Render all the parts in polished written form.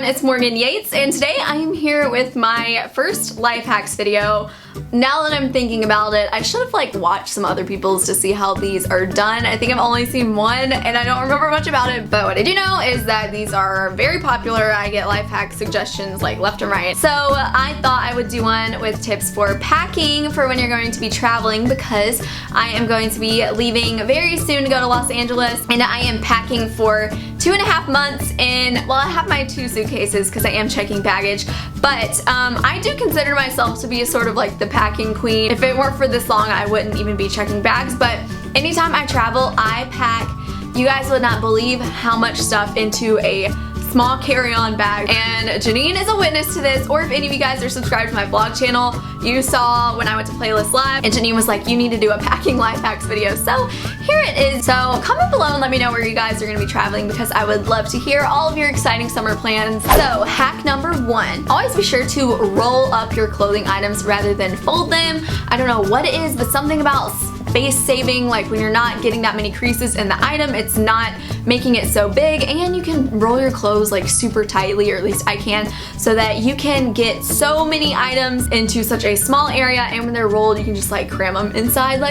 it's Morgan Yates, and today I am here with my first life hacks video. Now that I'm thinking about it, I should have watched some other people's to see how these are done. I think I've only seen one and I don't remember much about it, but what I do know is that these are very popular. I get life hack suggestions left and right. So I thought I would do one with tips for packing for when you're going to be traveling, because I am going to be leaving very soon to go to Los Angeles, and I am packing for 2.5 months in, well, I have my 2 suitcases because I am checking baggage, but I do consider myself to be sort of the packing queen. If it weren't for this long, I wouldn't even be checking bags, but anytime I travel, I pack. You guys would not believe how much stuff into a small carry-on bag, and Janine is a witness to this. Or if any of you guys are subscribed to my vlog channel, you saw when I went to Playlist Live and Janine was like, you need to do a packing life hacks video. So here it is. So comment below and let me know where you guys are going to be traveling, because I would love to hear all of your exciting summer plans. So hack number 1, always be sure to roll up your clothing items rather than fold them. I don't know what it is, but something about space saving, when you're not getting that many creases in the item, it's not making it so big, and you can roll your clothes super tightly, or at least I can, so that you can get so many items into such a small area, and when they're rolled you can just cram them inside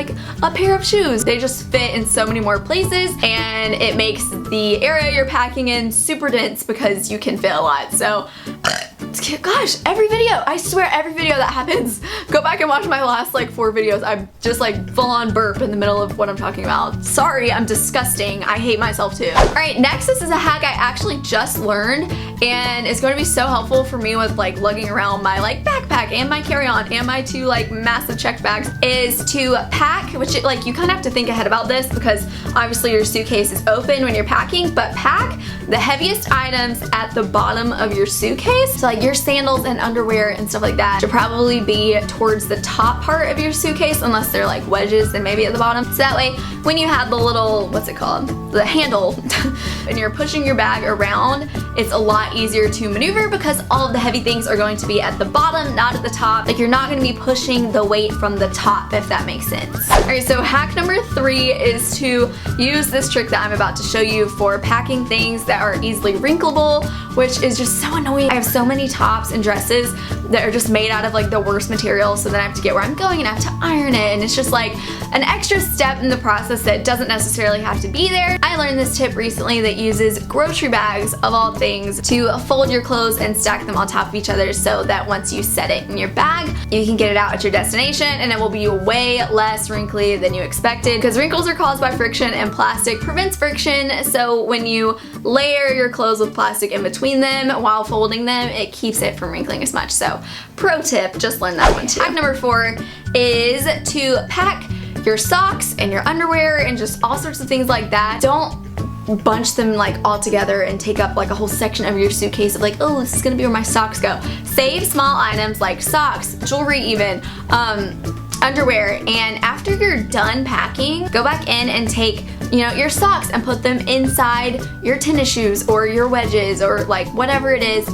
a pair of shoes. They just fit in so many more places, and it makes the area you're packing in super dense because you can fit a lot. So gosh, every video, I swear every video that happens, go back and watch my last 4 videos. I'm just full on burp in the middle of what I'm talking about. Sorry, I'm disgusting. I hate myself too. Alright, next, this is a hack I actually just learned, and it's going to be so helpful for me with lugging around my backpack and my carry-on and my 2 massive checked bags, is to pack, which you kind of have to think ahead about this because obviously your suitcase is open when you're packing, but pack the heaviest items at the bottom of your suitcase. So your sandals and underwear and stuff like that should probably be towards the top part of your suitcase, unless they're wedges and maybe at the bottom. So that way when you have the little, what's it called, the handle, and you're pushing your bag around, it's a lot easier to maneuver because all of the heavy things are going to be at the bottom, not at the top. You're not going to be pushing the weight from the top, if that makes sense. Alright, so hack number 3 is to use this trick that I'm about to show you for packing things that are easily wrinkleable, which is just so annoying. I have so many tops and dresses that are just made out of the worst material, so then I have to get where I'm going and I have to iron it, and it's just an extra step in the process that doesn't necessarily have to be there. I learned this tip recently that uses grocery bags, of all things, to fold your clothes and stack them on top of each other, so that once you set it in your bag, you can get it out at your destination and it will be way less wrinkly than you expected, because wrinkles are caused by friction and plastic prevents friction. So when you layer your clothes with plastic in between them while folding them, it keeps it from wrinkling as much. So pro tip, just learn that one too. Hack number 4 is to pack your socks and your underwear and just all sorts of things like that. Don't bunch them all together and take up a whole section of your suitcase of oh, this is gonna be where my socks go. Save small items like socks, jewelry even, underwear, and after you're done packing, go back in and take your socks and put them inside your tennis shoes or your wedges or whatever it is,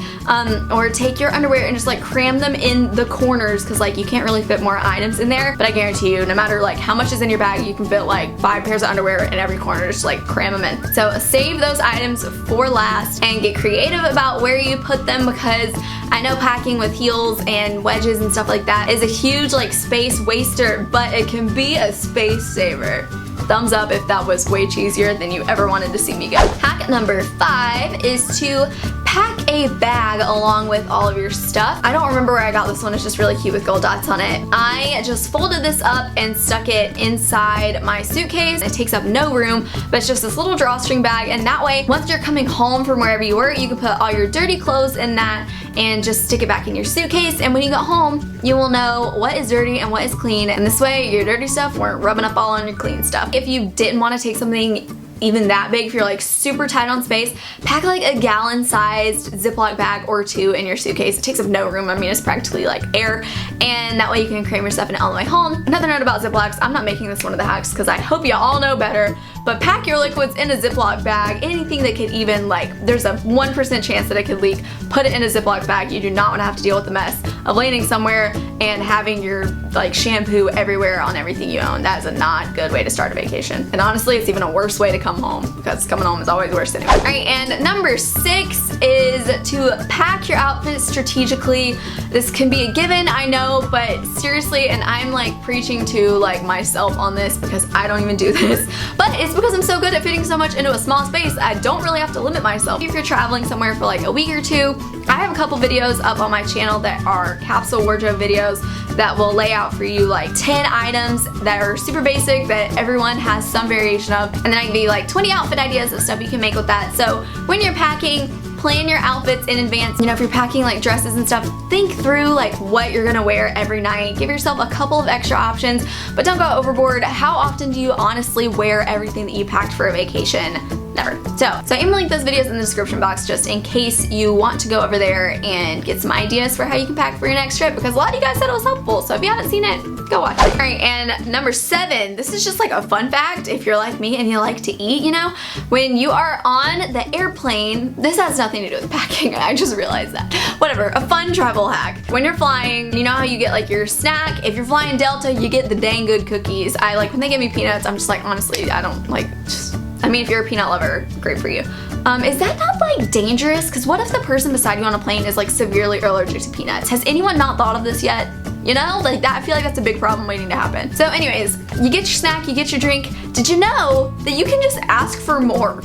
or take your underwear and just cram them in the corners, because you can't really fit more items in there, but I guarantee you, no matter how much is in your bag, you can fit 5 pairs of underwear in every corner. Just cram them in. So save those items for last and get creative about where you put them, because I know packing with heels and wedges and stuff like that is a huge space waster, but it can be a space saver. Thumbs up if that was way cheesier than you ever wanted to see me go. Hack number 5 is to pack a bag along with all of your stuff. I don't remember where I got this one. It's just really cute with gold dots on it. I just folded this up and stuck it inside my suitcase. It takes up no room, but it's just this little drawstring bag, and that way, once you're coming home from wherever you were, you can put all your dirty clothes in that and just stick it back in your suitcase, and when you get home, you will know what is dirty and what is clean, and this way your dirty stuff weren't rubbing up all on your clean stuff. If you didn't want to take something even that big, if you're super tight on space, pack a gallon-sized Ziploc bag or 2 in your suitcase. It takes up no room. I mean, it's practically air, and that way you can cram your stuff in all the way home. Another note about Ziplocs, I'm not making this one of the hacks because I hope you all know better, but pack your liquids in a Ziploc bag. Anything that could even there's a 1% chance that it could leak, put it in a Ziploc bag. You do not want to have to deal with the mess of landing somewhere and having your shampoo everywhere on everything you own. That is a not good way to start a vacation, and honestly, it's even a worse way to come come home, because coming home is always worse anyway. Alright, and number 6 is to pack your outfit strategically. This can be a given, I know, but seriously, and I'm like preaching to like myself on this because I don't even do this, but it's because I'm so good at fitting so much into a small space, I don't really have to limit myself. If you're traveling somewhere for like a week or two, I have a couple videos up on my channel that are capsule wardrobe videos that will lay out for you like 10 items that are super basic that everyone has some variation of, and then I give you like 20 outfit ideas of stuff you can make with that. So when you're packing, plan your outfits in advance. You know, if you're packing like dresses and stuff, think through like what you're gonna wear every night. Give yourself a couple of extra options, but don't go overboard. How often do you honestly wear everything that you packed for a vacation? Never. So I'm gonna link those videos in the description box just in case you want to go over there and get some ideas for how you can pack for your next trip, because a lot of you guys said it was helpful, so if you haven't seen it, go watch it. Alright, and number 7, this is just like a fun fact if you're like me and you like to eat, you know? When you are on the airplane, this has nothing to do with packing, I just realized that. Whatever, a fun travel hack. When you're flying, you know how you get like your snack? If you're flying Delta, you get the dang good cookies. I like, when they give me peanuts, I'm just like, honestly, I don't like, I mean, if you're a peanut lover, great for you. Is that not like dangerous? Because what if the person beside you on a plane is like severely allergic to peanuts? Has anyone not thought of this yet? You know, like that, I feel like that's a big problem waiting to happen. So anyways, you get your snack, you get your drink. Did you know that you can just ask for more?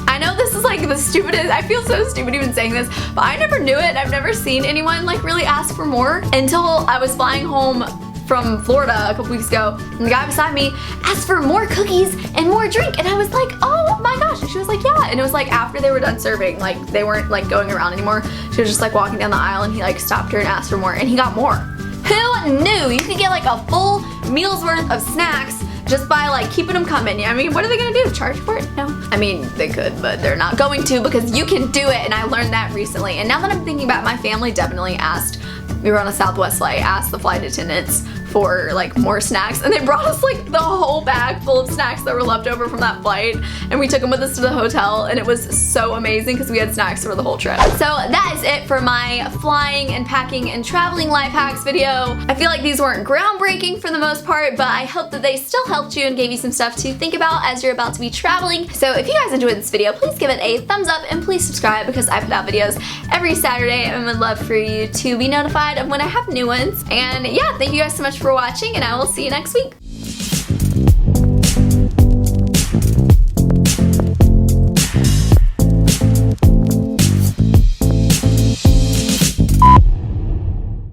I know this is like the stupidest, I feel so stupid even saying this, but I never knew it. I've never seen anyone like really ask for more until I was flying home from Florida a couple weeks ago, and the guy beside me asked for more cookies and more drink, and I was like, oh my gosh, and she was like, yeah, and it was like after they were done serving, like they weren't like going around anymore, she was just like walking down the aisle, and he like stopped her and asked for more, and he got more. Who knew you could get like a full meal's worth of snacks just by like keeping them coming? I mean, what are they gonna do, charge for it? No. I mean, they could, but they're not going to, because you can do it, and I learned that recently. And now that I'm thinking about it, my family definitely asked, we were on a Southwest flight, asked the flight attendants for like more snacks, and they brought us like the whole bag full of snacks that were left over from that flight, and we took them with us to the hotel, and it was so amazing because we had snacks for the whole trip. So that is it for my flying and packing and traveling life hacks video. I feel like these weren't groundbreaking for the most part, but I hope that they still helped you and gave you some stuff to think about as you're about to be traveling. So if you guys enjoyed this video, please give it a thumbs up and please subscribe, because I put out videos every Saturday and would love for you to be notified of when I have new ones. And yeah, thank you guys so much for watching, and I will see you next week.